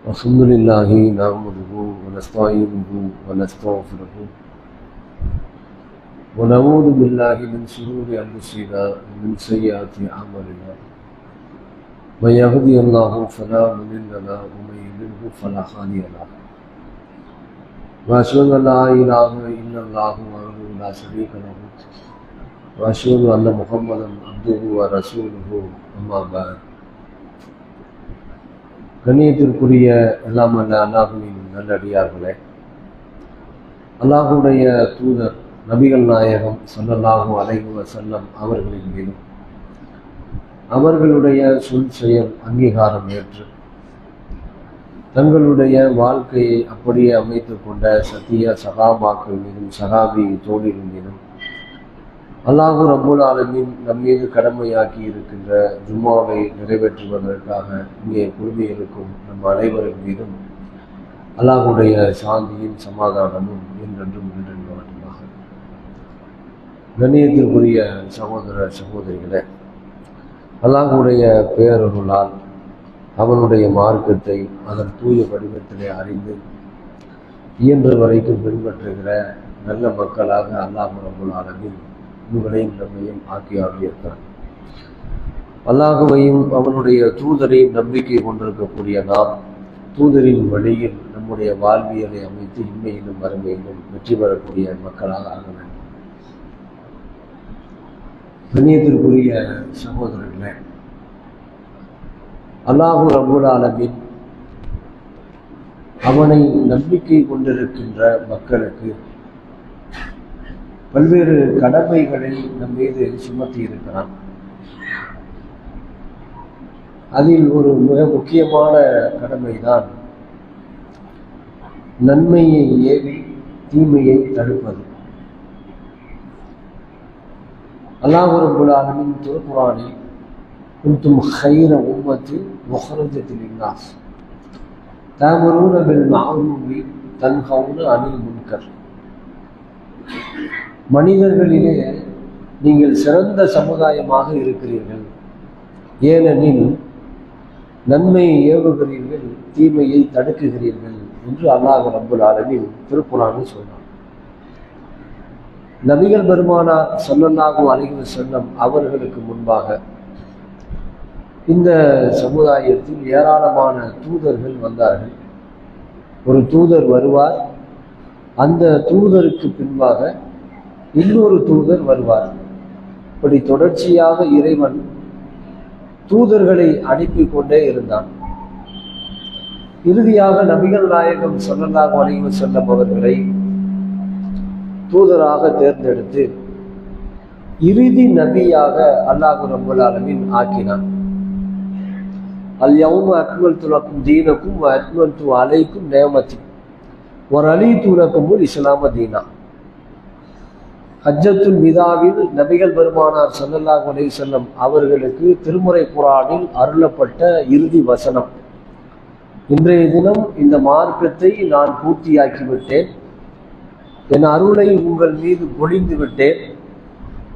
الحمد لله نحمده ونستعينه ونستغفره ونعوذ بالله من شرور أنفسنا ومن سيئات أعمالنا من يهده الله فلا مضل له ومن يضلل فلا هادي له وأشهد أن لا إله إلا الله وحده لا شريك له وأشهد أن محمدا عبده ورسوله أما بعد கண்ணியத்திற்குரிய எல்லாம் அல்ல அல்லாஹுவின் நல்லடியார்களே, அல்லாஹுடைய தூதர் நபிகள் நாயகம் ஸல்லல்லாஹு அலைஹி வஸல்லம் அவர்களின் மீதும் அவர்களுடைய சொல் செயல் அங்கீகாரம் ஏற்று தங்களுடைய வாழ்க்கையை அப்படியே அமைத்துக் கொண்ட சத்திய சகாபாக்கள் மீதும் சகாபி தோழிகள் மீதும் அல்லாஹு ரப்புல் ஆலமீன் நம் மீது கடமையாக்கி இருக்கின்ற ஜும்மாவை நிறைவேற்றுவதற்காக இங்கே குழுமியிருக்கும் நம் அனைவரின் மீதும் அல்லாஹுடைய சாந்தியும் சமாதானமும் என்றென்றும் நின்றமாக. கண்ணியத்திற்குரிய சகோதர சகோதரிகளே, அல்லாஹுடைய பேரருளால் அவனுடைய மார்க்கத்தை அதன் தூய வடிவத்திலே அறிந்து இயன்ற வரைக்கும் பின்பற்றுகிற நல்ல மக்களாக அல்லாஹ் ரப்புல் ஆலமீன் உங்களையும் நம்மையும் ஆக்கியிருக்கிறான். அல்லாஹுவையும் அவனுடைய தூதரையும் நம்பிக்கை கொண்டிருக்கக்கூடிய நாம் தூதரின் வழியில் நம்முடைய வாழ்வியலை அமைத்து இன்மையிலும் மறுமையிலும் வெற்றி பெறக்கூடிய மக்களாக ஆக வேண்டும். கண்ணியத்திற்குரிய சகோதரர்களே, அல்லாஹு ரப்புல் ஆலமீன் அவனை நம்பிக்கை கொண்டிருக்கின்ற மக்களுக்கு பல்வேறு கடமைகளை நம் மீது சுமத்தி இருக்கிறான். அதில் ஒரு மிக முக்கியமான கடமைதான் நன்மையை ஏவி தீமையை தடுப்பது. அல்லாஹ் ரப்புல் ஆலமீன் திருக்குர்ஆனில் குன்தும் கைர உம்மத்தின் உஹ்ரஜத் லின்னாஸ் தஅமுரூன பில் மஅரூஃபி தன்ஹவுன அனில் முன்கர், மனிதர்களிலே நீங்கள் சிறந்த சமுதாயமாக இருக்கிறீர்கள், ஏனெனில் நன்மையை ஏவுகிறீர்கள், தீமையை தடுக்குகிறீர்கள் என்று அல்லாஹ் ரப்புல் ஆலமீன் திருக்குர்ஆனில் சொன்னார். நபிகள் பெருமானார் ஸல்லல்லாஹு அலைஹி வஸல்லம் அவர்களுக்கு முன்பாக இந்த சமுதாயத்தில் ஏராளமான தூதர்கள் வந்தார்கள். ஒரு தூதர் வருவார், அந்த தூதருக்கு பின்பாக இன்னொரு தூதர் வருவார். இப்படி தொடர்ச்சியாக இறைவன் தூதர்களை அனுப்பி கொண்டே இருந்தான். இறுதியாக நபிகள் நாயகம் ஸல்லல்லாஹு அலைஹி வஸல்லம் அவர்களை தூதராக தேர்ந்தெடுத்து இறுதி நபியாக அல்லாஹ் ரப்புல் ஆலமீன் ஆக்கினான். அல் யௌம அக்மல்து லக்கும் தீனக்கும் வ அத்மம்து அலைக்கும் நிஅமதி வ ரலீது லக்குமுல் இஸ்லாம தீனா. ஹஜ்ஜத்துல் விதாவில் நபிகள் பெருமானார் ஸல்லல்லாஹு அலைஹி வஸல்லம் அவர்களுக்கு திருமுறை குர்ஆனில் அருளப்பட்ட இறுதி வசனம், இன்றைய தினம் இந்த மார்க்கத்தை நான் பூர்த்தியாக்கிவிட்டேன், என் அருளை உங்கள் மீது பொழிந்து விட்டேன்,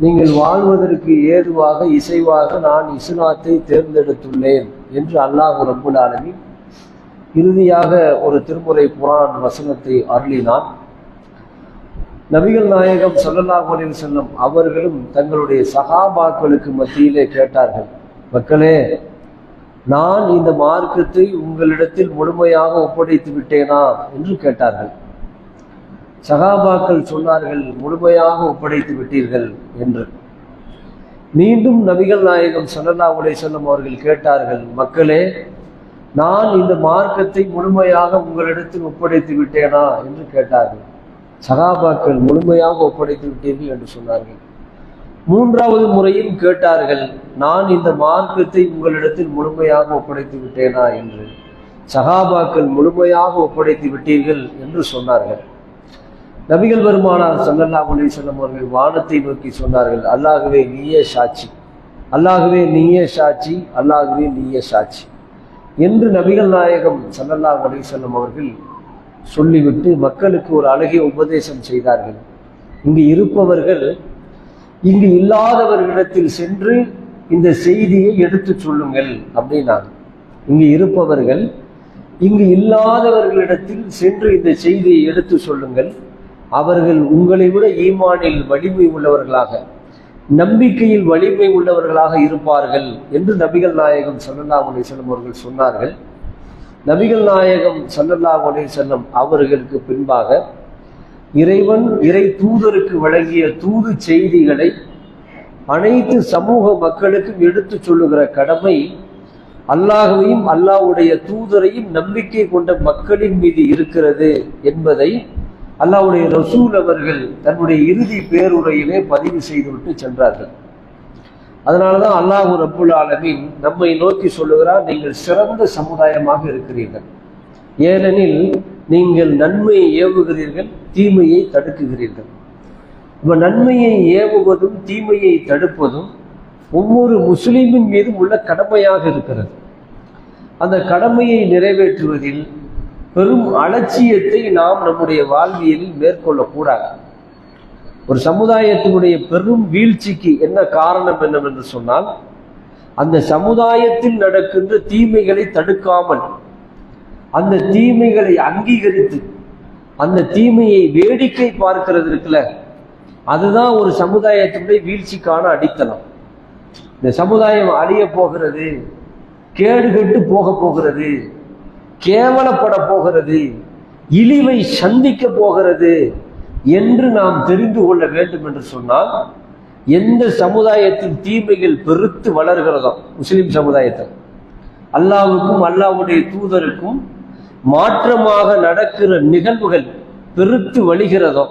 நீங்கள் வாழ்வதற்கு ஏதுவாக இசைவாக நான் இஸ்லாத்தை தேர்ந்தெடுத்துள்ளேன் என்று அல்லாஹ் ரப்புல் ஆலமீன் இறுதியாக ஒரு திருமுறை குர்ஆன் வசனத்தை அருளினான். நபிகள் நாயகம் ஸல்லல்லாஹு அலைஹி வஸல்லம் அவர்களும் தங்களுடைய சஹாபாக்களுக்கு மத்தியிலே கேட்டார்கள், மக்களே, நான் இந்த மார்க்கத்தை உங்களிடத்தில் முழுமையாக ஒப்படைத்து விட்டேனா என்று கேட்டார்கள். சஹாபாக்கள் சொன்னார்கள், முழுமையாக ஒப்படைத்து விட்டீர்கள் என்று. மீண்டும் நபிகள் நாயகம் ஸல்லல்லாஹு அலைஹி வஸல்லம் அவர்கள் கேட்டார்கள், மக்களே, நான் இந்த மார்க்கத்தை முழுமையாக உங்களிடத்தில் ஒப்படைத்து விட்டேனா என்று கேட்டார்கள். சகாபாக்கள் முழுமையாக ஒப்படைத்து விட்டீர்கள் என்று சொன்னார்கள். மூன்றாவது முறையும் கேட்டார்கள், நான் இந்த மார்க்கத்தை உங்களிடத்தில் முழுமையாக ஒப்படைத்து விட்டேனா என்று. சகாபாக்கள் முழுமையாக ஒப்படைத்து விட்டீர்கள் என்று சொன்னார்கள். நபிகள் பெருமானார் ஸல்லல்லாஹு அலைஹி வஸல்லம் அவர்கள் வானத்தை நோக்கி சொன்னார்கள், அல்லாஹ்வே நீயே சாட்சி, அல்லாஹ்வே நீயே சாட்சி, அல்லாஹ்வே நீயே சாட்சி என்று நபிகள் நாயகம் ஸல்லல்லாஹு அலைஹி வஸல்லம் அவர்கள் சொல்லிவிட்டு மக்களுக்கு ஒரு அழகிய உபதேசம் செய்தார்கள். இங்கு இருப்பவர்கள் இங்கு இல்லாதவர்களிடத்தில் சென்று இந்த செய்தியை எடுத்து சொல்லுங்கள் அப்படின்னாங்க. இங்கு இருப்பவர்கள் இங்கு இல்லாதவர்களிடத்தில் சென்று இந்த செய்தியை எடுத்து சொல்லுங்கள். அவர்கள் உங்களை விட ஈமானில் வலிமை உள்ளவர்களாக, நம்பிக்கையில் வலிமை உள்ளவர்களாக இருப்பார்கள் என்று நபிகள் நாயகம் ஸல்லல்லாஹு அலைஹி வஸல்லம் அவர்கள் சொன்னார்கள். நபிகள் நாயகம் ஸல்லல்லாஹு அலைஹி வஸல்லம் அவர்களுக்கு பின்பாக இறைவன் இறை தூதருக்கு வழங்கிய தூது செய்திகளை அனைத்து சமூக மக்களுக்கும் எடுத்து சொல்லுகிற கடமை அல்லாஹ்வையும் அல்லாஹ்வுடைய தூதரையும் நம்பிக்கை கொண்ட மக்களின் மீது இருக்கிறது என்பதை அல்லாஹ்வுடைய ரசூல் அவர்கள் தன்னுடைய இறுதி பேருரையிலே பதிவு செய்துவிட்டு சென்றார்கள். அதனாலதான் அல்லாஹ் ரப்புல் ஆலமீன் நம்மை நோக்கி சொல்லுகிறார், நீங்கள் சிறந்த சமுதாயமாக இருக்கிறீர்கள். ஏனெனில் நீங்கள் நன்மையை ஏவுகிறீர்கள், தீமையை தடுக்குகிறீர்கள். இப்ப நன்மையை ஏவுவதும் தீமையை தடுப்பதும் ஒவ்வொரு முஸ்லிமின் மீதும் உள்ள கடமையாக இருக்கிறது. அந்த கடமையை நிறைவேற்றுவதில் பெரும் அலட்சியத்தை நாம் நம்முடைய வாழ்வியலில் மேற்கொள்ளக்கூடாது. ஒரு சமுதாயத்தினுடைய பெரும் வீழ்ச்சிக்கு என்ன காரணம் என்னவென்று சொன்னால், அந்த சமுதாயத்தில் நடக்கின்ற தீமைகளை தடுக்காமல் அந்த தீமைகளை அங்கீகரித்து அந்த தீமையை வேடிக்கை பார்க்கிறது இருக்குல்ல, அதுதான் ஒரு சமுதாயத்தினுடைய வீழ்ச்சிக்கான அடித்தளம். இந்த சமுதாயம் அழிய போகிறது, கேடு கெட்டு போக போகிறது, கேவலப்பட போகிறது, இழிவை சந்திக்க போகிறது என்று நாம் தெரிந்து கொள்ள வேண்டும் என்று சொன்னால், எந்த சமுதாயத்தின் தீமைகள் பெருத்து வளர்கிறதோ, முஸ்லிம் சமுதாயத்தில் அல்லாஹ்வுக்கும் அல்லாஹ்வுடைய தூதருக்கும் மாற்றமாக நடக்கிற நிகழ்வுகள் பெருத்து வழிகிறதோ,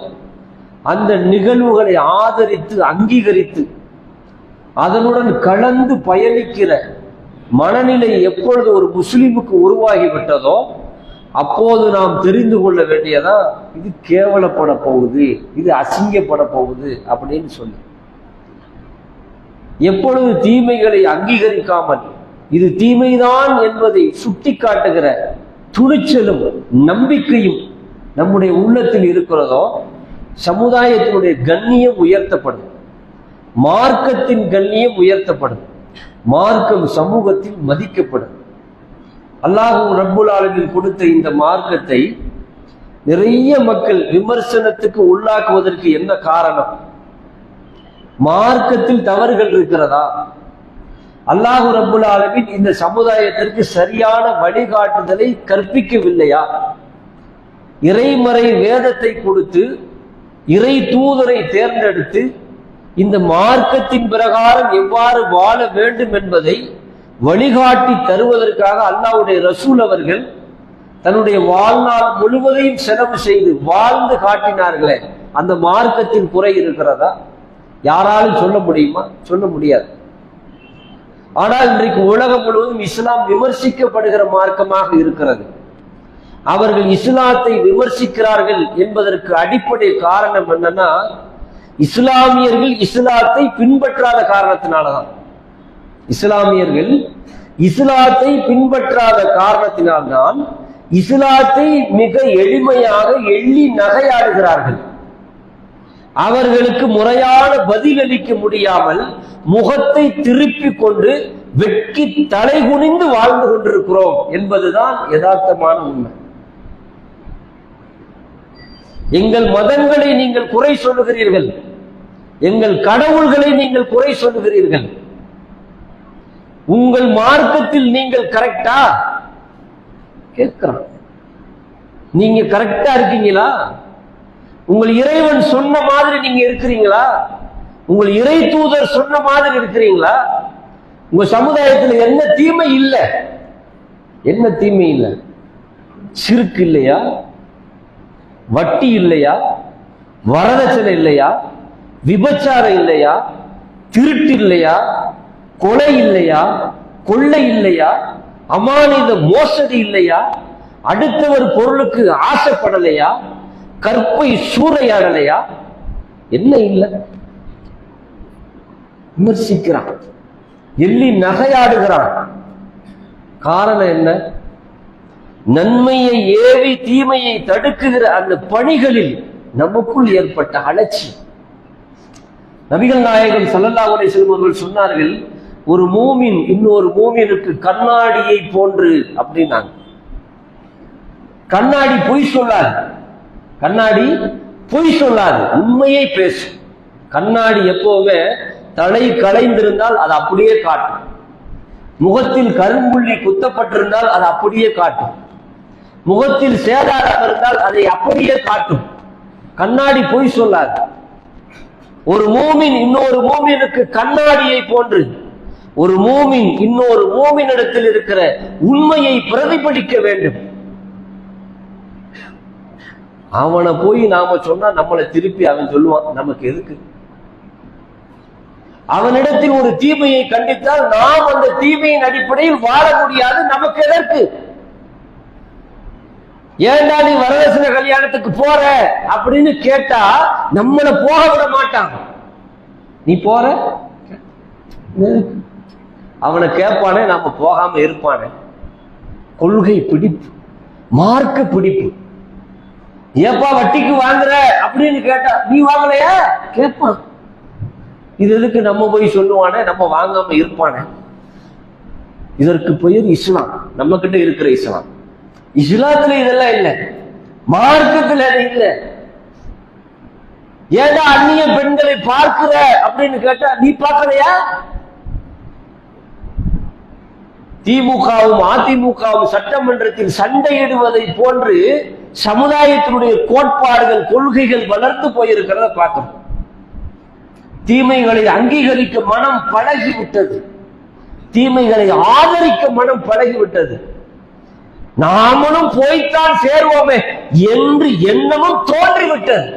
அந்த நிகழ்வுகளை ஆதரித்து அங்கீகரித்து அதனுடன் கலந்து பயணிக்கிற மனநிலை எப்பொழுது ஒரு முஸ்லிமுக்கு உருவாகிவிட்டதோ அப்போது நாம் தெரிந்து கொள்ள வேண்டியதா, இது கேவலப்பட போகுது, இது அசிங்கப்பட போகுது அப்படின்னு சொல்லி. எப்பொழுது தீமைகளை அங்கீகரிக்காமல் இது தீமைதான் என்பதை சுட்டி காட்டுகிற துணிச்சலும் நம்பிக்கையும் நம்முடைய உள்ளத்தில் இருக்கிறதோ, சமுதாயத்தினுடைய கண்ணியம் உயர்த்தப்படும், மார்க்கத்தின் கண்ணியம் உயர்த்தப்படும், மார்க்கம் சமூகத்தில் மதிக்கப்படும். அல்லாஹ் ரப்புல் ஆலமீன் கொடுத்த இந்த மார்க்கத்தை நிறைய மக்கள் விமர்சனத்துக்கு உள்ளாக்குவதற்கு என்ன காரணம்? மார்க்கத்தில் தவறுகள் இருக்கிறதா? அல்லாஹ் ரப்புல் ஆலமீன் இந்த சமுதாயத்திற்கு சரியான வழிகாட்டுதலை கற்பிக்கவில்லையா? இறைமறை வேதத்தை கொடுத்து இறை தூதரை தேர்ந்தெடுத்து இந்த மார்க்கத்தின் பிரகாரம் எவ்வாறு வாழ வேண்டும் என்பதை வழிகாட்டி தருவதற்காக அல்லாஹ்வுடைய ரசூல் அவர்கள் தன்னுடைய வாழ்நாள் முழுவதையும் செலவு செய்து வாழ்ந்து காட்டினார்களே, அந்த மார்க்கத்தின் குறை இருக்கிறதா? யாராலும் சொல்ல முடியுமா? சொல்ல முடியாது. ஆனால் இன்றைக்கு உலகம் முழுவதும் இஸ்லாம் விமர்சிக்கப்படுகிற மார்க்கமாக இருக்கிறது. அவர்கள் இஸ்லாத்தை விமர்சிக்கிறார்கள் என்பதற்கு அடிப்படை காரணம் என்னன்னா, இஸ்லாமியர்கள் இஸ்லாத்தை பின்பற்றாத காரணத்தினால்தான். இஸ்லாமியர்கள் இஸ்லாத்தை பின்பற்றாத காரணத்தினால்தான் இஸ்லாத்தை மிக எளிமையாக எள்ளி நகையாடுகிறார்கள். அவர்களுக்கு முறையான பதிலளிக்க முடியாமல் முகத்தை திருப்பி கொண்டு வெட்கி தலை குனிந்து வாழ்ந்து கொண்டிருக்கிறோம் என்பதுதான் யதார்த்தமான உண்மை. எங்கள் மதங்களை நீங்கள் குறை சொல்லுகிறீர்கள், எங்கள் கடவுள்களை நீங்கள் குறை சொல்லுகிறீர்கள், உங்கள் மார்க்கத்தில் நீங்கள் கரெக்டா கேட்கிறான். நீங்க கரெக்டா இருக்கீங்களா? உங்கள் இறைவன் சொன்ன மாதிரி நீங்க இருக்கிறீங்களா? உங்கள் இறை தூதர் சொன்ன மாதிரி இருக்கிறீங்களா? உங்க சமுதாயத்தில் என்ன தீமை இல்லை? என்ன தீமை இல்லை? சிறுக்கு இல்லையா? வட்டி இல்லையா? வரதட்சணை இல்லையா? விபச்சாரம் இல்லையா? திருட்டு இல்லையா? கொலை இல்லையா? கொள்ளை இல்லையா? அமானித மோசடி இல்லையா? அடுத்தவர் பொருளுக்கு ஆசைப்படலையா? கற்பை சூறையாடலையா? என்ன இல்லை? விமர்சிக்கிறான், எள்ளி நகையாடுகிறான். காரணம் என்ன? நன்மையை ஏவி தீமையை தடுக்குகிற அந்த பணிகளில் நமக்குள் ஏற்பட்ட அலட்சி. நபிகள் நாயகம் ஸல்லல்லாஹு அலைஹி வஸல்லம் அவர்கள் சொன்னார்கள், ஒரு மூமின் இன்னொரு மூமினுக்கு கண்ணாடியை போன்று அப்படின்னாங்க. கண்ணாடி பொய் சொல்லாது. கண்ணாடி பொய் சொல்லாது, உண்மையை பேசும். கண்ணாடி எப்பவுமே தலை களைந்திருந்தால் அது அப்படியே காட்டும். முகத்தில் கரும்புள்ளி குத்தப்பட்டிருந்தால் அது அப்படியே காட்டும். முகத்தில் சேதாரம் இருந்தால் அதை அப்படியே காட்டும். கண்ணாடி பொய் சொல்லாது. ஒரு மூமின் இன்னொரு மூமினுக்கு கண்ணாடியை போன்று ஒரு மூமின் இன்னொரு மூமினிடத்தில் இருக்கிற உண்மையை பிரதிபலிக்க வேண்டும். அவனை போய் நாம சொன்னா நம்மளை திருப்பி அவன் சொல்லுவான், நமக்கு எதுக்கு? அவனிடத்தில் ஒரு தீமையை கண்டித்தால் நாம் அந்த தீமையின் அடிப்படையில் வாழ முடியாது, நமக்கு எதற்கு? ஏண்டா நீ வரதட்சணை கல்யாணத்துக்கு போற அப்படின்னு கேட்டா நம்மளை போக விட மாட்டான். நீ போற, அவனை கேட்பானே, நாம போகாம இருப்பானே. கொள்கை பிடிப்பு, மார்க்க பிடிப்பு. ஏப்பா வட்டிக்கு வாங்குற அப்படின்னு கேட்டா நீ வாங்கலையா கேட்பான். இது எதுக்கு நம்ம போய் சொல்லுவானே, நம்ம வாங்காம இருப்பானே. இதற்கு பெயர் இஸ்லாம். நம்ம கிட்ட இருக்கிற இஸ்லாம். இஸ்லாத்துல இதெல்லாம் இல்லை, மார்க்கத்துல இல்லை. ஏதா அந்நிய பெண்களை பார்க்கிற அப்படின்னு கேட்டா நீ பார்க்கலையா? திமுகவும் அதிமுகவும் சட்டமன்றத்தில் சண்டையிடுவதை போன்று சமுதாயத்தினுடைய கோட்பாடுகள், கொள்கைகள் வளர்ந்து போயிருக்கிறத பார்க்கணும். தீமைகளை அங்கீகரிக்க மனம் பழகிவிட்டது, தீமைகளை ஆதரிக்க மனம் பழகிவிட்டது. நாமளும் போய்த்தான் சேருவோமே என்று எண்ணமும் தோன்றிவிட்டது.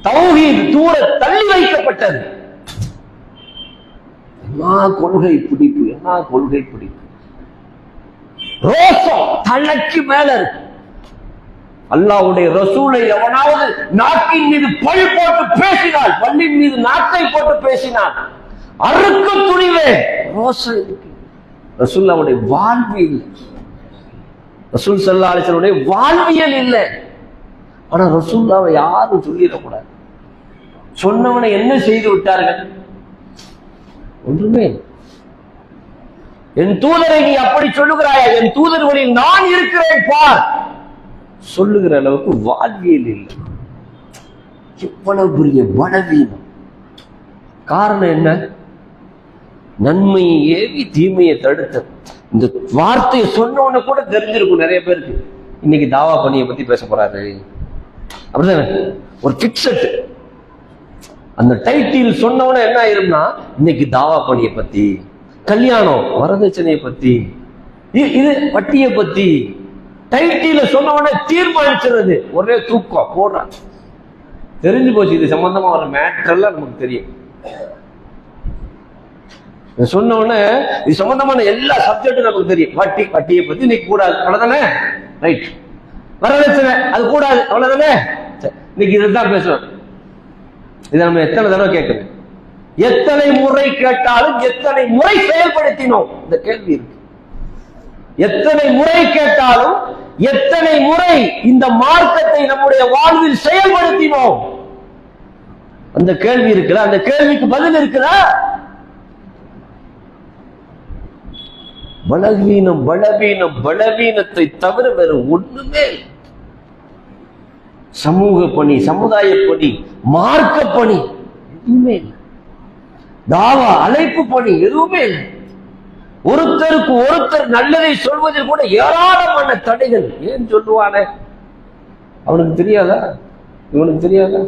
தௌஹீத் தூர தள்ளி வைக்கப்பட்டது. என்ன கொள்கை பிடிப்பு, என்ன கொள்கை பிடிப்பு! ரோசம் தலைக்கு மேல இருக்கு. அல்லாஹ்வுடைய ரசூலை எவனாவது நாட்டின் மீது பழி போட்டு பேசினால், பள்ளியின் மீது நாட்டை போட்டு பேசினால் அறுக்க துணிவே. ரோசம் இருக்கு. ரசூலுல்லாஹ்வுடைய வாழ்வியல், ரசூல் ஸல்லல்லாஹு அலைஹி வஸல்லம் வாழ்வியல் இல்லை. ஆனா ரசூலுல்லாஹ்வை யாரும் சொல்லிடக்கூடாது. சொன்னவனை என்ன செய்து விட்டார்கள்? ஒன்றுமே. என் தூதரை நீ அப்படி சொல்லுகிறாயா? என் தூதர்களில் நான் இருக்கிறேன் பார் சொல்லுகிற அளவுக்கு வாழ்வியல் இல்லை. எவ்வளவு பெரிய பலவீனம்! காரணம் என்ன? நன்மையை ஏவி தீமையை தடுத்த. இந்த வார்த்தையை சொன்னவன கூட தெரிஞ்சிருக்கும் நிறைய பேருக்கு. இன்னைக்கு தாவா பணியை பத்தி பேச போறாரு அப்படிதானே, ஒரு பிக்சட். அந்த டைட்டில் சொன்னவன என்ன ஆயிரும்னா, இன்னைக்கு தாவா பணியை பத்தி, கல்யாணம் வரதட்சணையை பத்தி, இது வட்டியை பத்தி டைட்டில சொன்னவன தீர்மானிச்சுறது. ஒரே தூக்கம் போடுறான். தெரிஞ்சு போச்சு இது சம்பந்தமா ஒரு மேட்டர்லாம் நமக்கு தெரியும். சொன்ன உடனே இது சம்பந்தமான எல்லா சப்ஜெக்டும் நமக்கு தெரியும். வட்டியை பத்தி இன்னைக்கு கூடாது, அவ்வளவுதானே? ரைட். வரதட்சணை அது கூடாது, அவ்வளவுதானே? இன்னைக்கு இதுதான் பேசுவோம். இதை நம்ம எத்தனை தடவை கேட்கணும், எத்தனை முறை கேட்டாலும் எத்தனை முறை செயல்படுத்தினோம் இந்த கேள்வி இருக்கு. எத்தனை முறை கேட்டாலும் எத்தனை முறை இந்த மார்க்கத்தை நம்முடைய வாழ்வில் செயல்படுத்தினோம் அந்த கேள்வி இருக்குல்ல, அந்த கேள்விக்கு பதில் இருக்குதா? பலவீனம் பலவீனம் பலவீனத்தை தவிர வேற ஒண்ணுமே. சமூக பணி, சமுதாய பணி, மார்க்க பணி எதுவுமே இல்லை. தாவா அழைப்பு பணி எதுவுமே இல்லை. ஒருத்தருக்கு ஒருத்தர் நல்லதை சொல்வதில் கூட ஏராளமான தடைகள். ஏன் சொல்லுவானே? அவனுக்கு தெரியாதா? இவனுக்கு தெரியாதா?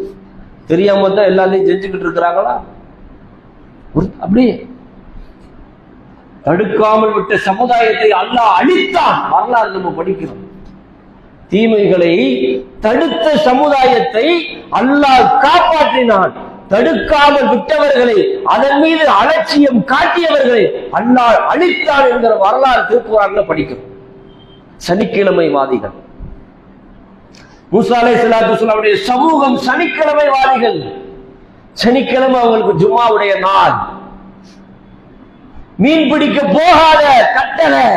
தெரியாம தான் எல்லாத்தையும் செஞ்சுக்கிட்டு இருக்கிறாங்களா? அப்படியே தடுக்காமல் விட்ட சமுதாயத்தை அல்லாஹ் அழித்தான். வரலாறு நம்ம படிக்கிறோம். தீமைகளை தடுத்த சமுதாயத்தை அல்லாஹ் காப்பாற்றினான். தடுக்காமல் விட்டவர்களை, அதன் மீது அலட்சியம் காட்டியவர்களை அல்லாஹ் அழித்தான் என்கிற வரலாறு திருக்குர்ஆன்ல படிக்கிறோம். சனிக்கிழமைவாதிகள், மூசா அலைஹிஸ்ஸலாத்து வஸலாமுடைய சமூகம் சனிக்கிழமைவாதிகள். சனிக்கிழமை அவங்களுக்கு ஜும்மாவுடைய நாள். மீன் பிடிக்க போகாத கட்டளை.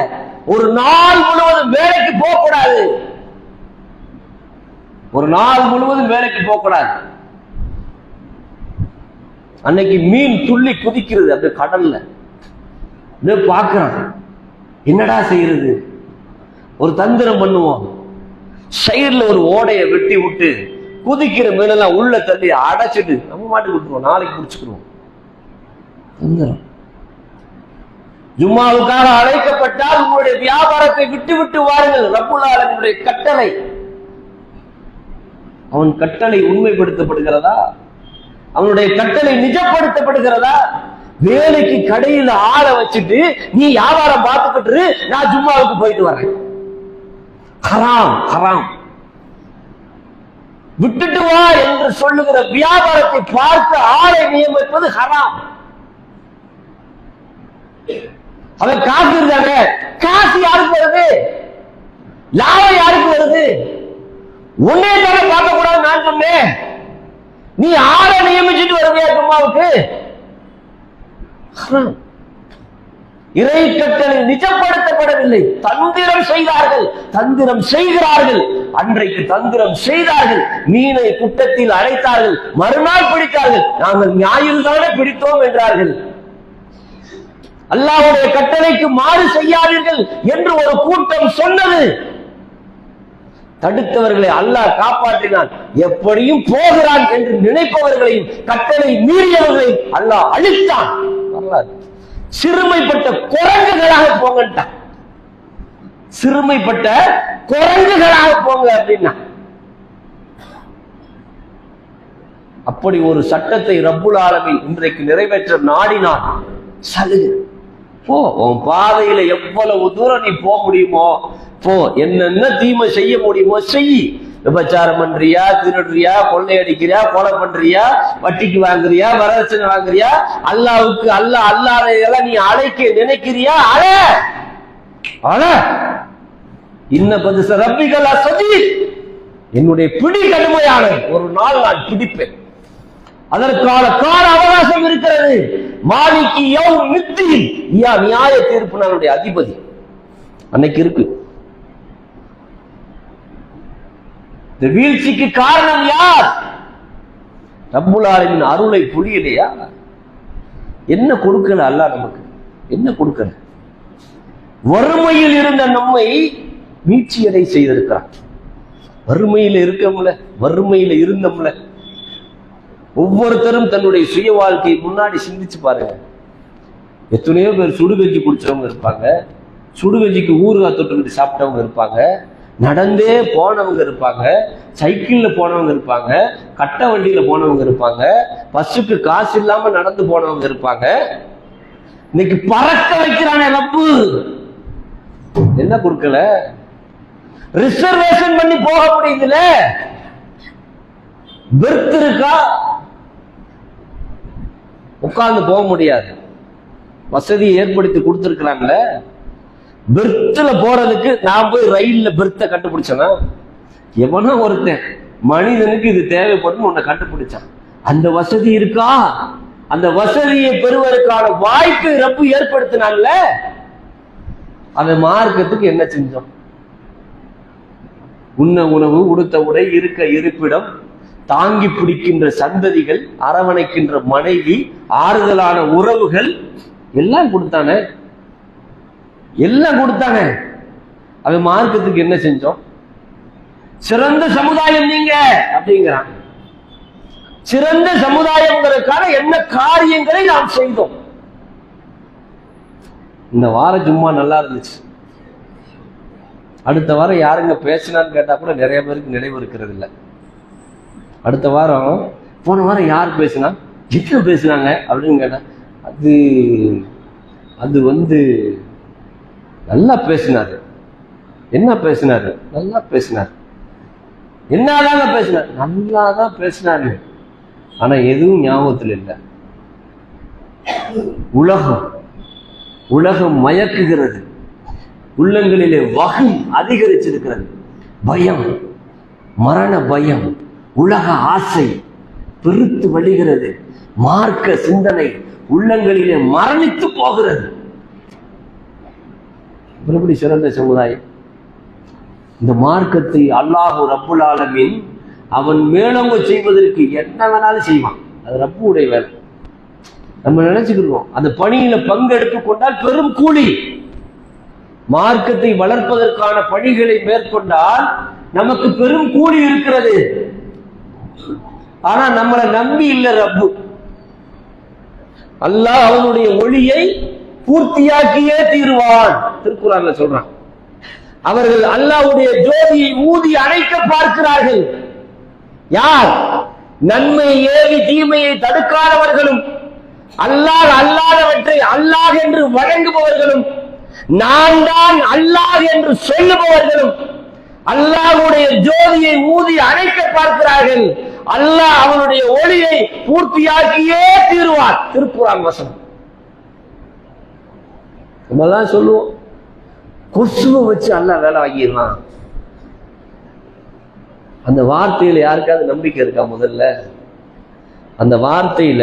ஒரு நாள் முழுவதும் வேலைக்கு போகக்கூடாது. ஒரு நாள் முழுவதும் வேலைக்கு போகக்கூடாது. அன்னைக்கு மீன் துள்ளி குதிக்கிறது அந்த கடல்ல. பார்க்கிறான், என்னடா செய்யறது? ஒரு தந்திரம் பண்ணுவோம். சைடுல ஒரு ஓடையை வெட்டி விட்டு குதிக்கிற மீனெல்லாம் உள்ள தள்ளி அடைச்சிட்டு நம்ம மாட்டுக்கு விட்டுருவோம், நாளைக்கு குடிச்சுக்கிறோம். தந்திரம். ஜும்மாவுக்காக அழைக்கப்பட்டால் உங்களுடைய வியாபாரத்தை விட்டு விட்டு வாருங்கள். ரப்புல் ஆலமீனுடைய கட்டளை. அவன் கட்டளை உண்மைப்படுத்தப்படுகிறதா? அவனுடைய கட்டளை நிஜப்படுத்தப்படுகிறதா? வேலைக்கு கடையில் ஆளை வச்சுட்டு நீ வியாபாரம் பார்த்துக்கிட்டு நான் ஜும்மாவுக்கு போயிட்டு வரேன், ஹராம் ஹராம். விட்டுட்டு வா என்று சொல்லுகிற வியாபாரத்தை பார்த்து ஆளை நியமிப்பது ஹராம். அவன் காசு இருந்தாங்க, காசு யாருக்கு வருது? லாபம் யாருக்கு வருது? உன்னே தானே பார்க்க கூடாது நான் சொன்னேன். நீ ஆளை நியமிச்சுட்டு வருவியா ஜும்மாவுக்கு? இறை கட்டளை நிஜப்படுத்தப்படவில்லை. தந்திரம் செய்தார்கள், தந்திரம் செய்கிறார்கள். அன்றைக்கு தந்திரம் செய்தார்கள், மீனை குட்டத்தில் அழைத்தார்கள், மறுநாள் பிடித்தார்கள். நாங்கள் ஞாயிறு தானே பிடித்தோம் என்றார்கள். அல்லாஹ்வுடைய கட்டளைக்கு மாறு செய்யாதீர்கள் என்று ஒரு கூட்டம் சொன்னது. தடுத்தவர்களை அல்லாஹ் காப்பாற்றினான். எப்படியும் போகிறான் என்று நினைப்பவர்களையும் கட்டளை மீறியவர்களையும் அல்லாஹ் அழித்தான். வரலாறு. சிறுமைப்பட்ட குரங்குகளாக போங்கட்டான். சிறுமைப்பட்ட குரங்குகளாக போங்க அப்படின்னா, அப்படி ஒரு சட்டத்தை ரப்புல் ஆலமீன் இன்றைக்கு நிறைவேற்ற நாடினான். சலுகை போ, உன் பாதையில எவ்வளவு தூரம் நீ போக முடியுமோ போ, என்னென்ன தீமை செய்ய முடியுமோ செய். விபச்சாரம் பண்றியா, திருடுறியா, கொள்ளையடிக்கிறியா, கொலை பண்றியா, வட்டிக்கு வாங்குறியா, வரதட்சணை வாங்குறியா, அல்லாவுக்கு அல்லாதையெல்லாம் நீ அழைக்க நினைக்கிறியா, அழ இன்ன பது ரப்பிகள் அசதி. என்னுடைய பிடி கடுமையானது, ஒரு நாள் நான் பிடிப்பேன். அதற்கான கால அவகாசம் இருக்கிறது. மாலிக்கு யௌம் மித்தீன், நியாய தீர்ப்பு நாளுடைய அதிபதி அன்னைக்கு இருக்கு. இந்த வீழ்ச்சிக்கு காரணம் யார்? ரப்புல் ஆலமீன் அருளை புரியலையா? என்ன கொடுக்கல அல்லாஹ் நமக்கு? என்ன கொடுக்கல? வறுமையில் இருந்த நம்மை மீட்சியடை செய்திருக்கிறான். வறுமையில இருக்கமுல, வறுமையில இருந்தமுல. ஒவ்வொருத்தரும் தன்னுடைய சுய வாழ்க்கையை முன்னாடி சிந்திச்சு பாருங்க. எத்தனையோ பேர் சுடுகஞ்சி குடிச்சவங்க இருப்பாங்க, சுடுகஞ்சிக்கு ஊறுகாய் தொட்டுக்கிட்டு சாப்பிட்டவங்க இருப்பாங்க, நடந்தே போனவங்க இருப்பாங்க, சைக்கிள்ல போனவங்க இருப்பாங்க, கட்ட வண்டியில போனவங்க இருப்பாங்க, பஸ்ஸுக்கு காசு இல்லாம நடந்து போனவங்க இருப்பாங்க. இன்னைக்கு பறக்க வைக்கிறானே ரப்பு, என்ன கொடுக்கல? ரிசர்வேஷன் பண்ணி போக முடியுதுல, பெர்த் இருக்கா, உட்கார்ந்து போக முடியாது, வசதியை ஏற்படுத்தி கொடுத்திருக்கிறாங்கல்ல. பெர்த்ல போறதுக்கு நான் போய் ரயில்ல பெர்த்தை கண்டுபிடிச்சேன்னா, எவனோ ஒருத்தன் மனிதனுக்கு இது தேவைப்படும் உன்னை கண்டுபிடிச்சான். அந்த வசதி இருக்கா? அந்த வசதியை பெறுவதற்கான வாய்ப்பை ரப்பு ஏற்படுத்தினான்ல. அந்த மார்க்கத்துக்கு என்ன செஞ்சோம்? உண்ண உணவு, உடுத்த உடை, இருக்க இருப்பிடம், தாங்கி பிடிக்கின்ற சந்ததிகள், அரவணைக்கின்ற மனைவி, ஆறுதலான உறவுகள் எல்லாம் கொடுத்தானே, எல்லாம் கொடுத்தானே. அது மார்க்கத்துக்கு என்ன செஞ்சோம்? சிறந்த சமுதாயம் நீங்க அப்படிங்கிறான். சிறந்த சமுதாயம்ங்கிறதுக்கான என்ன காரியங்களை நாம் செய்தோம்? இந்த வாரம் சும்மா நல்லா இருந்துச்சு. அடுத்த வாரம் யாருங்க பேசினான்னு கேட்டா கூட நிறைய பேருக்கு நினைவு இருக்கிறது இல்லை. அடுத்த வாரம் போன வாரம் யார் பேசினா, என்ன பேசினாங்க அப்படின்னு கேட்டா, அது நல்லா பேசினாரு. என்ன பேசினாரு? நல்லா பேசினார். என்னதாங்க பேசினார்? நல்லாதான் பேசினாரு. ஆனா எதுவும் ஞாபகத்தில் இல்லை. உலகம் மயக்குகிறது, உள்ளங்களிலே வகை அதிகரிச்சிருக்கிறது, பயம், மரண பயம், உலக ஆசை பெருத்து வழிகிறது, மார்க்க சிந்தனை உள்ளங்களிலே மரணித்து போகிறது. எப்படி சிறந்த சமுதாயம்? இந்த மார்க்கத்தை அல்லாஹ் ரப்புல் ஆலமீன் அவன் மேலோங்க செய்வதற்கு என்ன வேணாலும் செய்வான். அது ரப்புடைய வேலை. நம்ம நினைச்சுக்கிறோம் அந்த பணியில பங்கெடுத்துக் கொண்டால் பெரும் கூலி. மார்க்கத்தை வளர்ப்பதற்கான பணிகளை மேற்கொண்டால் நமக்கு பெரும் கூலி இருக்கிறது. ஆனா நம்மளை நம்பி இல்ல ரப்பு. அல்லாஹ் அவனுடைய ஒளியை பூர்த்தியாக்கியே தீருவான். திருக்குறான்ல சொல்றான். அவர்கள் அல்லாஹ்வுடைய ஜோதியை ஊதி அணைக்க பார்க்கிறார்கள். யார்? நன்மை ஏவி தீமையை தடுக்காதவர்களும், அல்லாஹ் அல்லாதவற்றை அல்லாஹ் என்று வழங்குபவர்களும், நான் தான் அல்லாஹ் என்று சொல்லுபவர்களும் அல்லாஹ்வுடைய ஜோதியை ஊதி அணைக்க பார்க்கிறார்கள். அல்லாஹ் அவனுடைய ஒளியை பூர்த்தியாக்கியே தீருவார். திருக்குறான் வசனம். நம்மதான் சொல்லுவோம், கொசுவை வச்சு அல்லாஹ் வேலை வாங்கிடலாம். அந்த வார்த்தையில யாருக்காவது நம்பிக்கை இருக்கா? முதல்ல அந்த வார்த்தையில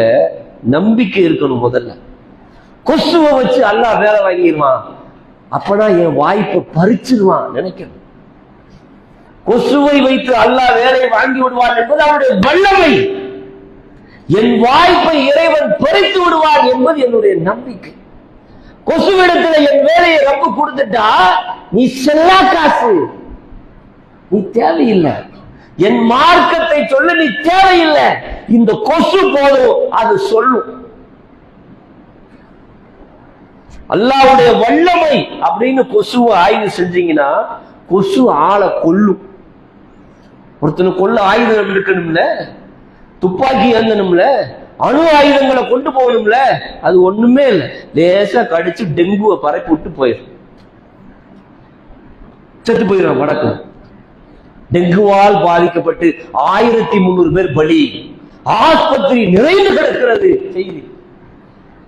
நம்பிக்கை இருக்கணும். முதல்ல கொசுவை வச்சு அல்லாஹ் வேலை வாங்கிடுவான், அப்பனா என் வாய்ப்பை பறிச்சிருவான் நினைக்கணும். கொசுவை வைத்து அல்லாஹ் வேலை வாங்கி விடுவான் என்பது அவனுடைய வல்லமை. என் வாய்ப்பை இறைவன் பறித்து விடுவான் என்பது என்னுடைய நம்பிக்கை. கொசுவிடத்துல என் வேலையை ரப்பு கொடுத்துட்டா நீ செல்லா காசு, நீ தேவையில்லை. என் மார்க்கத்தை சொல்ல நீ தேவையில்லை. இந்த கொசு போதும், அது சொல்லும். அல்லாஹ்வுடைய வல்லமை அப்படின்னு கொசுவை ஆய்வு செஞ்சீங்கன்னா கொசு ஆளை கொல்லும். ஒருத்தனை கொல்ல ஆயுதம் இருக்கணும்ல, துப்பாக்கி ஏந்தணும்ல, அணு ஆயுதங்களை கொண்டு போகணும்ல. அது ஒண்ணுமே இல்லை. லேசா கடிச்சு டெங்குவை பரப்பி விட்டு போயிடும், செத்து போயிடும். வடக்கு டெங்குவால் பாதிக்கப்பட்டு 1300 பேர் பலி, ஆஸ்பத்திரி நிறைந்து கிடக்கிறது செய்தி.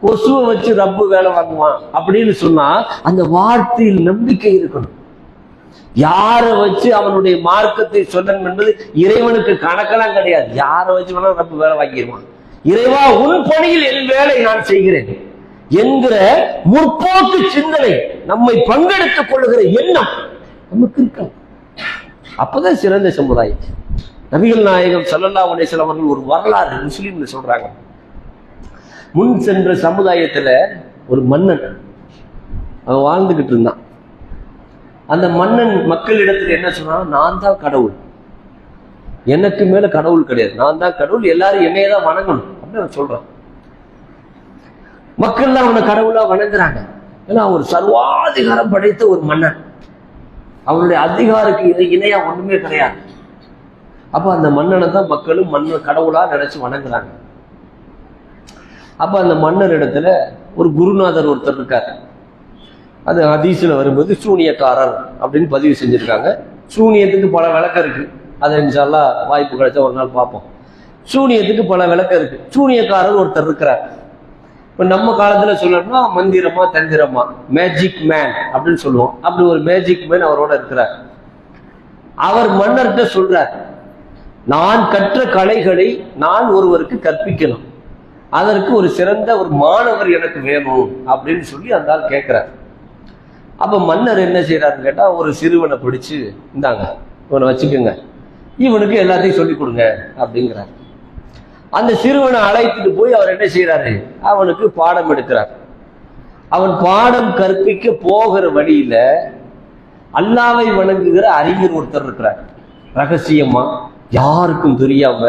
கொசுவை வச்சு ரப்பு வேலை வாங்குவான் அப்படின்னு சொன்னா அந்த வார்த்தையில் நம்பிக்கை இருக்கணும். யாரை வச்சு அவனுடைய மார்க்கத்தை சொல்லணும் என்பது இறைவனுக்கு கணக்கெல்லாம் கிடையாது. யாரை வச்சு வேணா ரப்பு வேலை வாங்கிடுவான். இறைவா உன் பணியில் என் வேலை நான் செய்கிறேன் என்கிற முற்போக்கு சிந்தனை, நம்மை பங்கெடுத்துக் கொள்ளுகிற எண்ணம் நமக்கு இருக்க. அப்பதான் சிறந்த சமுதாயம். நபிகள் நாயகம் ஸல்லல்லாஹு அலைஹி வஸல்லம் அவர்கள் ஒரு வரலாறு முஸ்லீம்ல சொல்றாங்க. முன் சென்ற சமுதாயத்துல ஒரு மன்னன் அவன் வாழ்ந்துகிட்டு இருந்தான். அந்த மன்னன் மக்களிடத்துல என்ன சொன்னா, நான் தான் கடவுள், எனக்கு மேல கடவுள் கிடையாது, நான் தான் கடவுள், எல்லாரும் என்னையதான் வணங்கணும் அப்படின்னு அவன் சொல்றான். மக்கள் அவனை கடவுளா வணங்குறாங்க. ஏன்னா ஒரு சர்வாதிகாரம் படைத்த ஒரு மன்னன், அவனுடைய அதிகாரத்துக்கு இணையா ஒண்ணுமே கிடையாது. அப்ப அந்த மன்னனை தான் மக்களும் கடவுளா நினைச்சு வணங்குறாங்க. அப்ப அந்த மன்னர் இடத்துல ஒரு குருநாதர் ஒருத்தர் இருக்காரு. அது ஹதீஸ்ல வரும்போது சூனியக்காரர் அப்படின்னு பதிவு செஞ்சிருக்காங்க. சூனியத்துக்கு பல விளக்கம் இருக்கு. அதை இன்ஷா அல்லாஹ் வாய்ப்பு கிடைச்சா ஒரு நாள் பார்ப்போம். சூனியத்துக்கு பல விளக்கம் இருக்கு. சூனியக்காரர் ஒருத்தர் இருக்கிறார். இப்ப நம்ம காலத்துல சொல்லணும்னா மந்திரமா தந்திரமா, மேஜிக் மேன் அப்படின்னு சொல்லுவோம். அப்படி ஒரு மேஜிக் மேன் அவரோட இருக்கிறார். அவர் மன்னர்கிட்ட சொல்றார், நான் கற்ற கலைகளை நான் ஒருவருக்கு கற்பிக்கணும், அதற்கு ஒரு சிறந்த ஒரு மாணவர் எனக்கு வேணும் அப்படின்னு சொல்லி அந்த ஆள் கேட்கிறார். அப்ப மன்னர் என்ன செய்யறாருன்னு கேட்டா, ஒரு சிறுவனை பிடிச்சு, இந்தாங்க இவனை வச்சுக்கோங்க, இவனுக்கு எல்லாத்தையும் சொல்லி கொடுங்க அப்படிங்கிறார். அந்த சிறுவனை அழைத்துட்டு போய் அவர் என்ன செய்யறாரு, அவனுக்கு பாடம் எடுக்கிறார். அவன் பாடம் கற்பிக்க போகிற வழியில அல்லாவை வணங்குகிற அறிஞர் ஒருத்தர் இருக்கிறார். ரகசியமா யாருக்கும் தெரியாம,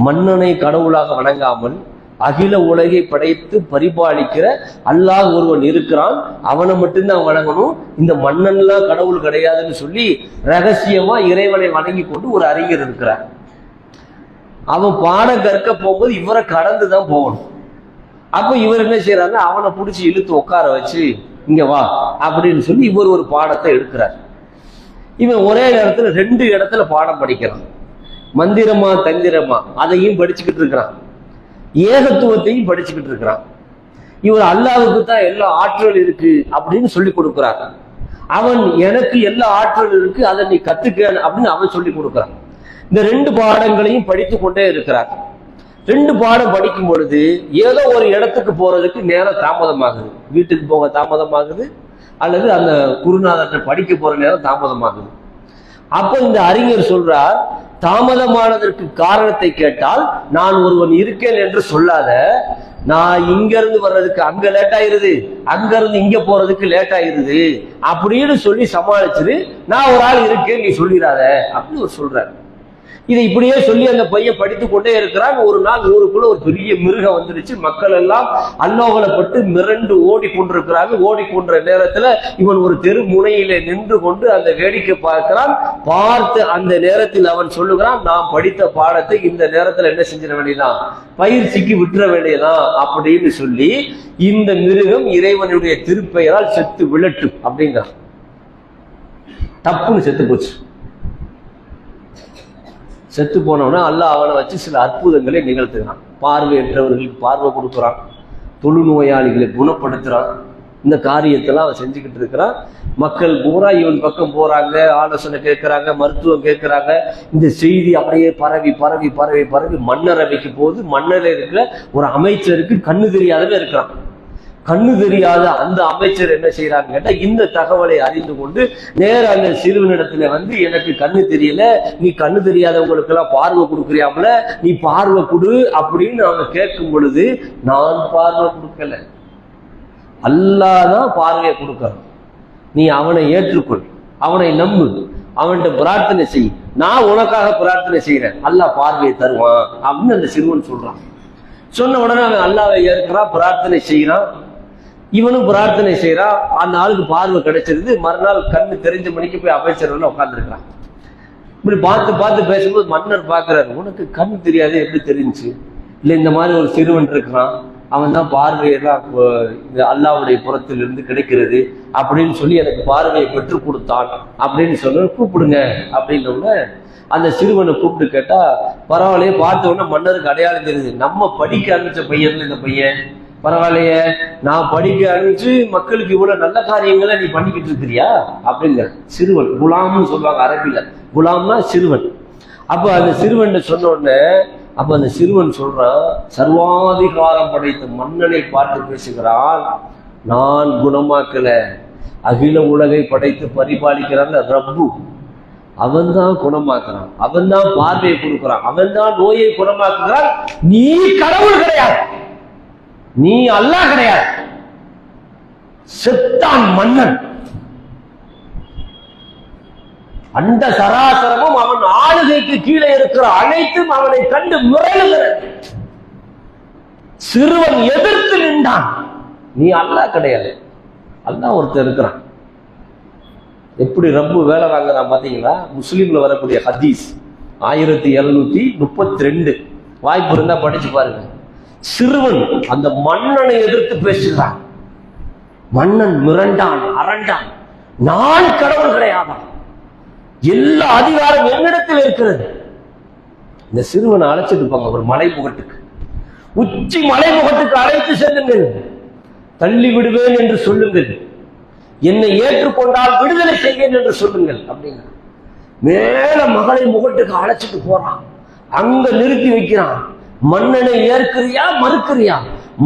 மன்னனை கடவுளாக வணங்காமல் அகில உலகை படைத்து பரிபாலிக்கிற அல்லாஹ் ஒருவன் இருக்கிறான், அவனை மட்டும்தான் வணங்கணும், இந்த மன்னன்லாம் கடவுள் கிடையாதுன்னு சொல்லி ரகசியமா இறைவனை வணங்கி கொண்டு ஒரு அறிஞர் இருக்கிறார். அவன் பாடம் கற்க போகும்போது இவரை கடந்துதான் போகணும். அப்ப இவர் என்ன செய்யறாரு, அவனை பிடிச்சி இழுத்து உட்கார வச்சு இங்க வா அப்படின்னு சொல்லி இவர் ஒரு பாடத்தை எடுக்கிறார். இவன் ஒரே நேரத்துல 2 இடத்துல பாடம் படிக்கிறான். மந்திரமா தந்திரமா அதையும் படிச்சுக்கிட்டு இருக்கிறான், ஏகத்துவத்தையும் படிச்சுக்கிட்டு இருக்கிறான். இவர் அல்லாஹ்வுக்கு தான் எல்லா ஆற்றல் இருக்கு அப்படின்னு சொல்லி கொடுக்கிறார். அவன் எனக்கு எல்லா ஆற்றல் இருக்கு, அதை நீ கத்துக்க அப்படின்னு அவன் சொல்லி கொடுக்கிறான். இந்த 2 பாடங்களையும் படித்து கொண்டே இருக்கிறார். 2 பாடம் படிக்கும் பொழுது ஏதோ ஒரு இடத்துக்கு போறதுக்கு நேரம் தாமதமாகுது, வீட்டுக்கு போக தாமதமாகுது, அல்லது அந்த குருநாதர்கிட்ட படிக்க போற நேரம் தாமதமாகுது. அப்ப இந்த அறிஞர் சொல்றார், தாமதமானதற்கு காரணத்தை கேட்டால் நான் ஒருவன் இருக்கேன் என்று சொல்லாத, நான் இங்க இருந்து வர்றதுக்கு அங்க லேட் ஆயிருது, அங்க இருந்து இங்க போறதுக்கு லேட் ஆயிருது அப்படின்னு சொல்லி சமாளிச்சுது. நான் ஒரு ஆள் இருக்கேன், நீ சொல்லிடாத அப்படின்னு ஒரு சொல்றாரு. இதை இப்படியே சொல்லி அந்த பையன் படித்து கொண்டே இருக்கிறான். ஒரு நாள் ஊருக்குள்ள ஒரு பெரிய மிருகம் வந்துருச்சு. மக்கள் எல்லாம் அல்லோகலப்பட்டு மிரண்டு ஓடிக்கொண்டிருக்கிறாங்க. ஓடிக்கொண்ட நேரத்துல இவன் ஒரு தெரு முனையில நின்று கொண்டு அந்த வேடிக்கை பார்க்கிறான். பார்த்து அந்த நேரத்தில் அவன் சொல்லுகிறான், நான் படித்த பாடத்தை இந்த நேரத்துல என்ன செஞ்சிட வேண்டியதான், பயிற்சிக்கு விட்டுற வேண்டியதான் அப்படின்னு சொல்லி இந்த மிருகம் இறைவனுடைய திருப்பெயரால் செத்து விழட்டும் அப்படிங்கிறான். தப்புன்னு செத்து போச்சு. செத்து போனவன அல்லாஹ் அவனை வச்சு சில அற்புதங்களை நிகழ்த்துகிறான். பார்வையற்றவர்களுக்கு பார்வை கொடுக்குறான், தொழுநோயாளிகளை குணப்படுத்துறான். இந்த காரியத்தெல்லாம் அவன் செஞ்சுக்கிட்டு இருக்கிறான். மக்கள் பூரா இவன் பக்கம் போறாங்க, ஆலோசனை கேட்கிறாங்க, மருத்துவம் கேட்கிறாங்க. இந்த செய்தி அப்படியே பரவி பரவி பரவி பரவி மன்னரவைக்கு போது. மன்னரை இருக்கிற ஒரு அமைச்சருக்கு கண்ணு தெரியாதவன் இருக்கிறான். கண்ணு தெரியாத அந்த அமைச்சர் என்ன செய்யறாங்க கேட்டா, இந்த தகவலை அறிந்து கொண்டு நேர அந்த சிறுவனிடத்துல வந்து, எனக்கு கண்ணு தெரியல, நீ கண்ணு தெரியாதவங்களுக்கு எல்லாம் பார்வை கொடுக்குறியாமல, நீ பார்வை கொடு அப்படின்னு அவங்க கேட்கும் பொழுது, நான் பார்வை கொடுக்கல, அல்லாஹ் தான் பார்வையை கொடுக்கறான், நீ அவனை ஏற்றுக்கொள், அவனை நம்பு, அவன்கிட்ட பிரார்த்தனை செய், நான் உனக்காக பிரார்த்தனை செய்யறேன், அல்லாஹ் பார்வையை தருவான் அப்படின்னு அந்த சிறுவன் சொல்றான். சொன்ன உடனே அவன் அல்லாஹ்வை ஏற்கிறான், பிரார்த்தனை செய்யறான். இவனும் பிரார்த்தனை செய்யறான். அந்த ஆளுக்கு பார்வை கிடைச்சிருது. மறுநாள் கண்ணு தெரிஞ்ச மணிக்கு போய் அமைச்சர்கள் உட்காந்துருக்கிறான். இப்படி பார்த்து பார்த்து பேசும்போது மன்னர் பார்க்கிறாரு, உனக்கு கண் தெரியாது எப்படி தெரிஞ்சு? இல்லை, இந்த மாதிரி ஒரு சிறுவன் இருக்கிறான், அவன் தான் பார்வையெல்லாம் அல்லாஹ்வுடைய புறத்தில் இருந்து கிடைக்கிறது அப்படின்னு சொல்லி எனக்கு பார்வையை பெற்றுக் கொடுத்தான் அப்படின்னு சொல்ல, கூப்பிடுங்க அப்படின்னோடனே அந்த சிறுவனை கூப்பிட்டு கேட்டா, பரவாயில்லையே, பார்த்த உடனே மன்னருக்கு அடையாளம் தெரியுது, நம்ம படிக்க ஆரம்பிச்ச பையன் இந்த பையன், பரவாயில்லையே, நான் படிக்க ஆரம்பிச்சு மக்களுக்கு இவ்வளவு நல்ல காரியங்களை நீ பண்ணிக்கிட்டு இருக்கிறியா அப்படிங்கிற. சிறுவன், குலாம்னு சொல்லுவாங்க அரபில, குலாம்னா சிறுவன். அப்ப அந்த சிறுவன் சொன்ன உடனே அப்ப அந்த சிறுவன் சொல்றான், சர்வாதிகாரம் படைத்த மன்னனை பார்த்து பேசுகிறான், நான் குணமாக்கல, அகில உலகை படைத்து பரிபாலிக்கிறான் ரப்பு, அவன் தான் குணமாக்குறான், அவன் தான் பார்வையை கொடுக்கிறான், அவன் தான் நோயை குணமாக்குகிறான், நீ கடவுள் கிடையாது, நீ அல்லாஹ் கிடையாது, செத்தான் மன்னன். அந்த சராசரமும் அவன் ஆளுகைக்கு கீழே இருக்கிற அனைத்தும் அவனை கண்டு முறையுகிறது. சிறுவன் எதிர்த்து நின்றான், நீ அல்லாஹ் கிடையாது, அல்லாஹ் ஒருத்தர் இருக்கிறான். எப்படி ரப்பு வேலை வாங்குறான் பாத்தீங்களா? முஸ்லீம்ல வரக்கூடிய ஹதீஸ் 1732, வாய்ப்பு இருந்தா படிச்சு பாருங்க. சிறுவன் அந்த மன்னனை எதிர்த்து பேசுகிறான். மன்னன் மிரண்டான், அரண்டான், நான் கடவுள் கிடையாது, எல்லா அதிகாரம் என்னிடத்தில் இருக்கிறது. இந்த சிறுவனை அழைச்சிட்டு போங்க ஒரு மலைமுகட்டுக்கு, உச்சி மலைமுகட்டுக்கு அழைத்து செல்லுங்கள், தள்ளி விடுவேன் என்று சொல்லுங்கள், என்னை ஏற்றுக்கொண்டால் விடுதலை செய்வேன் என்று சொல்லுங்கள் அப்படிங்க. மேல மகளை முகட்டுக்கு அழைச்சிட்டு போறான், அங்க நிறுத்தி வைக்கிறான். மன்னனை ஏற்கிறியா மறுக்கிறியா?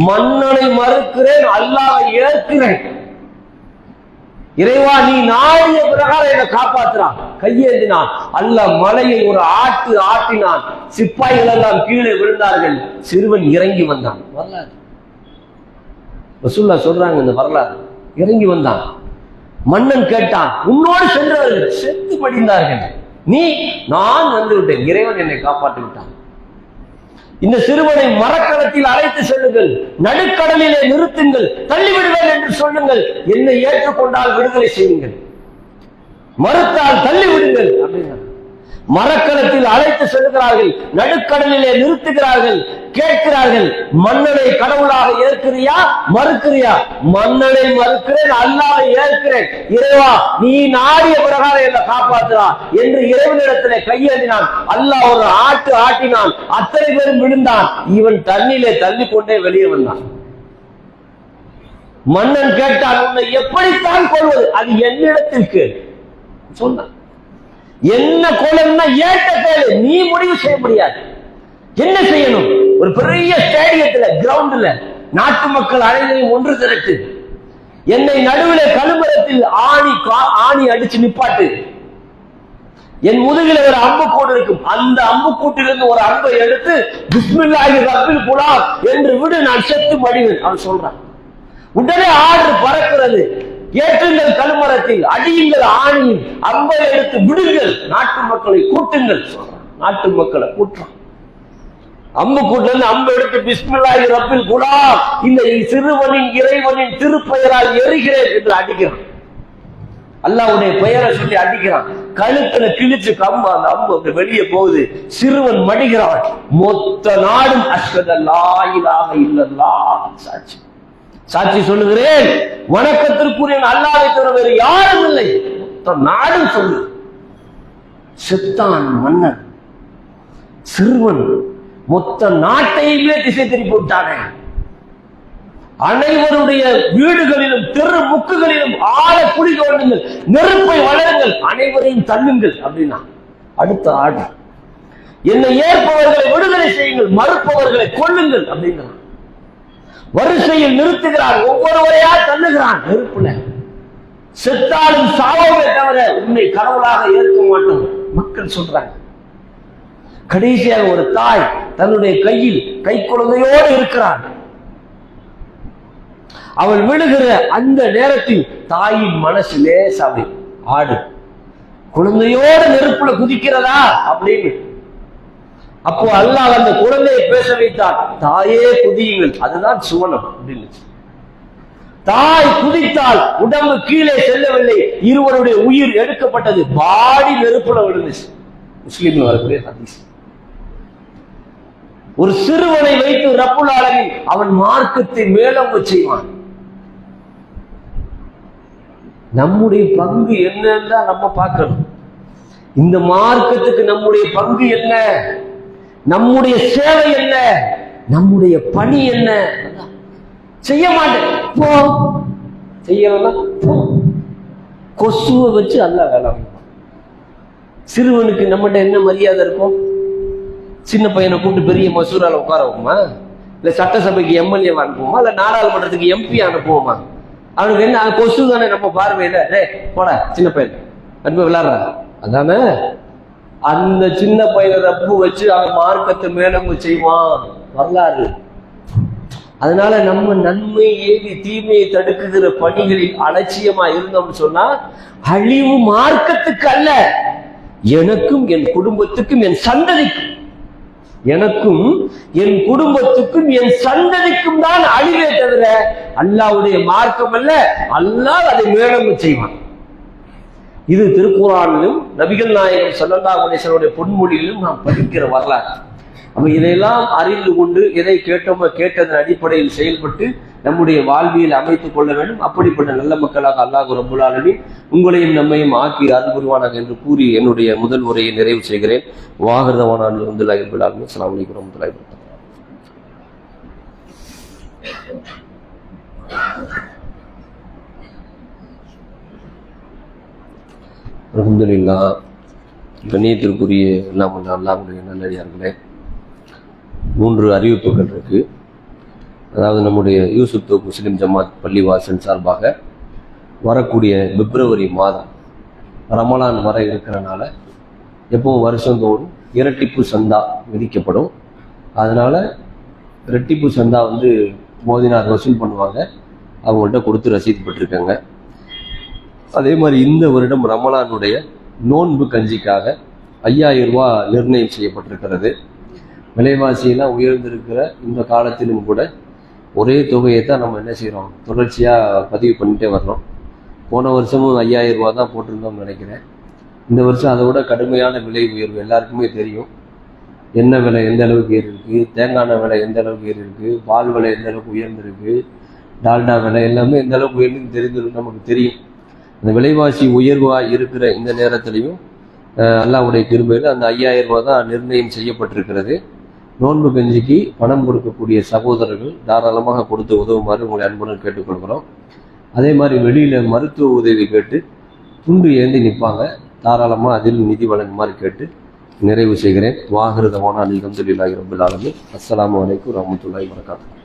மன்னனை மறுக்கிறேன், அல்லாஹ்வை ஏற்கிறேன். இறைவா, நீ நாடிய பிரகாரம் என்னை காப்பாற்றுறான். கையேந்தினான். அல்லாஹ் மலையை ஒரு ஆட்டு ஆட்டினான். சிப்பாய்கள் எல்லாம் கீழே விழுந்தார்கள். சிறுவன் இறங்கி வந்தான். வரலாறு ரசூலுல்லாஹ் சொல்றாங்க இந்த வரலாறு. இறங்கி வந்தான். மன்னன் கேட்டான், உன்னோடு சென்றவர்கள் செத்து படிந்தார்கள், நீ? நான் வந்து விட்டேன், இறைவன் என்னை காப்பாற்றி விட்டான். இந்த சிறுவனை மரக்களத்தில் அழைத்து செல்லுங்கள், நடுக்கடலிலே நிறுத்துங்கள், தள்ளிவிடுவேன் என்று சொல்லுங்கள், என்னை ஏற்றுக்கொண்டால் விடுதலை செய்யுங்கள், மறுத்தால் தள்ளி விடுங்கள் அப்படின்னா. மரக்களத்தில் அழைத்து செல்கிறார்கள், நடுக்கடலிலே நிறுத்துகிறார்கள், கேட்கிறார்கள், மன்னனை கடவுளாக ஏற்கிறியா மறுக்கிறியா? மன்னனை மறுக்கிறேன், அல்லாஹ்வை ஏற்கிறேன், இறைவா நீ நாடிய பிரகாரம் என்னை காப்பாற்றுறா என்று இறைவனிடத்திலே கையேந்தினான். அல்லாஹ் ஒரு ஆட்டு ஆட்டினான், அத்தனை பேரும் விழுந்தான். இவன் தண்ணிலே தள்ளி கொண்டே வெளியே வந்தான். மன்னன் கேட்டான், உன்னை எப்படித்தான் கொள்வது? அது என்னிடத்திற்கு சொன்னான். என்ன கொள்ளணும்னா ஏட்ட கேளு, நீ முடிவு செய்ய முடியாது. என்ன செய்யணும்? ஒரு பெரிய ஸ்டேடியத்துல, கிரவுண்ட்ல நாட்டு மக்கள் அனைவரையும் ஒன்று திரட்டு, என்னை நடுவில் கழுமரத்தில் ஆணி அடிச்சு நிப்பாட்டு, என் முதுகில ஒரு அம்புக்கூடு இருக்கும், அந்த அம்புக்கூட்டிலிருந்து ஒரு அம்பை எடுத்து பிஸ்மில்லாஹி ரப்பில் குலாம் என்று விடு, நான் செத்து மடிவேன் அவன் சொல்றான். உடனே ஆடு பறக்கிறது. ஏற்றுங்கள் கழுமரத்தில், அடியுங்கள் ஆணியில், அம்பை எடுத்து விடுங்கள், நாட்டு மக்களை கூட்டுங்கள் சொல்றான். நாட்டு மக்களை கூட்டுறான். அம்பு கூட்டிலிருந்து அம்பு எடுத்து பிஸ்மில்லாஹி ரப்பில் குலாம், இந்த சிறுவனின் இறைவனின் திருப்பெயரால் எரிகிறேன் என்று அடிக்கிறான். அல்லாஹ்வுடைய பெயரை சொல்லி அடிக்கிறான். கழுத்துல கிழிச்சு கம்பு, அந்த அம்பு வெளியே போகுது. சிறுவன் மடிகிறான். மொத்த நாடும் அஷ்ஹது அல்லா இலாஹ இல்லல்லாஹ் சாட்சி சாட்சி சொல்லுகிறேன், வணக்கத்திற்குரிய அல்லாஹ்வை தவிர வேறு யாரும் இல்லை. மொத்த நாடும் சொல்லு. செத்தான் மன்னன், சிறுவன் மொத்த நாட்டையுமே திசை திருப்பி விட்டானே. அனைவருடைய வீடுகளிலும் தெரு முக்குகளிலும் ஆழ குழி தோண்டுங்கள், நெருப்பை வளருங்கள், அனைவரையும் தள்ளுங்கள் அப்படின்னா அடுத்த ஆடு. என்னை ஏற்பவர்களை விடுதலை செய்யுங்கள், மறுப்பவர்களை கொள்ளுங்கள் அப்படிங்கிறான். வரிசையில் நிறுத்துகிறான், ஒவ்வொருவரையா தள்ளுகிறான் நெருப்புல. செத்தாலும் சாவோமே தவிர உன்னை கடவுளாக ஏற்க மாட்டோம் மக்கள் சொல்றாங்க. கடைசியாக ஒரு தாய் தன்னுடைய கையில் கை குழந்தையோடு இருக்கிறான். அவள் விழுகிற அந்த நேரத்தில் தாயின் மனசு லேசாவே ஆடு, குழந்தையோடு நெருப்புல குதிக்கிறதா அப்படின்னு. அப்போ அல்லாஹ் அந்த குழந்தையை பேச வைத்தார். தாயே குதியுங்கள், அதுதான் சுவனம் அப்படின்னு. தாய் குதித்தால் உடம்பு கீழே செல்லவில்லை, இருவருடைய உயிர் எடுக்கப்பட்டது, பாடி நெருப்புல விழுந்துச்சு. முஸ்லிம்ல வரக்கூடிய ஹதீஸ். ஒரு சிறுவனை வைத்து ரப்புல் ஆலமீன் அவன் மார்க்கத்தை மேலோங்க செய்வான். நம்முடைய பங்கு என்னன்னு தான் நம்ம பார்க்கணும். இந்த மார்க்கத்துக்கு நம்முடைய பங்கு என்ன, நம்முடைய சேவை என்ன, நம்முடைய பணி என்ன. செய்ய மாட்டேன் போ, செய்யலாம் போ. கொசுவை வச்சு அல்லாஹ் வேலை. சிறுவனுக்கு நம்மகிட்ட என்ன மரியாதை இருக்கும்? சின்ன பையனை கூப்பிட்டு பெரிய மசூரால உட்கார வைப்போமா, இல்ல சட்டசபைக்கு எம்எல்ஏ அனுப்புவோமா, இல்ல நாடாளுமன்றத்துக்கு எம்பி அனுப்புவோமா? அவனுக்கு என்ன கொசு தானே நம்ம பார்வையில. போட சின்ன பையன் அனுப்பி விளையாடுற அதானே. அந்த சின்ன பையனை ரப்பு வச்சு அவன் மார்க்கத்தை மேலங்க செய்வான் வரலாறு. அதனால நம்ம நன்மை ஏவி தீமையை தடுக்குகிற பணிகளில் அலட்சியமா இருந்தோம்னு சொன்னா அழிவு மார்க்கத்துக்கு அல்ல, எனக்கும் என் குடும்பத்துக்கும் என் சந்ததிக்கும், எனக்கும் என் குடும்பத்துக்கும் என் சந்ததிக்கும் தான் அழிவே தவிர அல்லாஹ்வுடைய மார்க்கம் அல்ல. அல்லாஹ் அதை மேலங்க செய்வான். இது திருக்குர்ஆனிலும் நபிகள் நாயகம் ஸல்லல்லாஹு அலைஹி வஸல்லம் பொன்மொழியிலும் நாம் படிக்கிற வரலாறு. அப்ப இதையெல்லாம் அறிந்து கொண்டு எதை கேட்டோமோ கேட்டதன் அடிப்படையில் செயல்பட்டு நம்முடைய வாழ்வியல் அமைத்துக் கொள்ள வேண்டும். அப்படிப்பட்ட நல்ல மக்களாக அல்லாஹ் ரப்புல் ஆலமீன் உங்களையும் நம்மையும் ஆக்கி அருள் புரிவானாக என்று கூறி என்னுடைய முதல் உரையை நிறைவு செய்கிறேன். வாஹிருதவானா அல்ஹம்துலில்லாஹி ரப்பில் ஆலமீன். அஸ்ஸலாமு அலைக்கும் வரஹ்மத்துல்லாஹி வபரகாத்துஹு. அல்ஹம்துலில்லாஹ். கண்ணியத்திற்குரிய எல்லாம் அல்லாஹ்வுடைய நல்லடியார்களே, 3 அறிவிப்புகள் இருக்கு. அதாவது நம்முடைய யூசுப் தோப் முஸ்லிம் ஜமாத் பள்ளிவாசல் சார்பாக வரக்கூடிய பிப்ரவரி மாதம் ரமலான் வர இருக்கிறனால எப்பவும் வருஷந்தோறும் இரட்டிப்பு சந்தா விதிக்கப்படும். அதனால இரட்டிப்பு சந்தா மோதினார் வசூல் பண்ணுவாங்க, அவங்கள்ட்ட கொடுத்து ரசீது பெற்றிருக்காங்க. அதே மாதிரி இந்த வருடம் ரமலானுடைய நோன்பு கஞ்சிக்காக 5000 ரூபாய் நிர்ணயம் செய்யப்பட்டிருக்கிறது. விலைவாசியெல்லாம் உயர்ந்திருக்கிற இந்த காலத்திலும் கூட ஒரே தொகையை தான் நம்ம என்ன செய்கிறோம், தொடர்ச்சியாக பதிவு பண்ணிகிட்டே வர்றோம். போன வருஷமும் 5000 ரூபா தான் போட்டிருந்தோம்னு நினைக்கிறேன். இந்த வருஷம் அதை விட கடுமையான விலை உயர்வு எல்லாருக்குமே தெரியும். எண்ணெய் விலை எந்த அளவுக்கு ஏறி இருக்குது, தேங்காய் எண்ணெய் விலை எந்த அளவுக்கு ஏறி இருக்குது, பால் விலை எந்த அளவுக்கு உயர்ந்திருக்கு, டால்டா விலை எல்லாமே எந்த அளவுக்கு உயர்ந்து தெரிஞ்சது நமக்கு தெரியும். அந்த விலைவாசி உயர்வாக இருக்கிற இந்த நேரத்திலையும் அல்லாஹ்வுடைய கிருபையில் அந்த 5000 ரூபா தான் நிர்ணயம் செய்யப்பட்டிருக்கிறது. நோன்பு கஞ்சிக்கு பணம் கொடுக்கக்கூடிய சகோதரர்கள் தாராளமாக கொடுத்து உதவுமாறு உங்களை அன்புடன் கேட்டுக்கொள்கிறோம். அதே மாதிரி வெளியில் மருத்துவ உதவி கேட்டு துண்டு ஏந்தி நிற்பாங்க, தாராளமாக அதில் நிதி வழங்குமாறு கேட்டு நிறைவு செய்கிறேன். வாஹிருதவானா அல்ஹம்துலில்லாஹி ரப்பில் ஆலமீன். அஸ்ஸலாமு அலைக்கும் வரஹ்மத்துல்லாஹி வபரகாத்துஹு.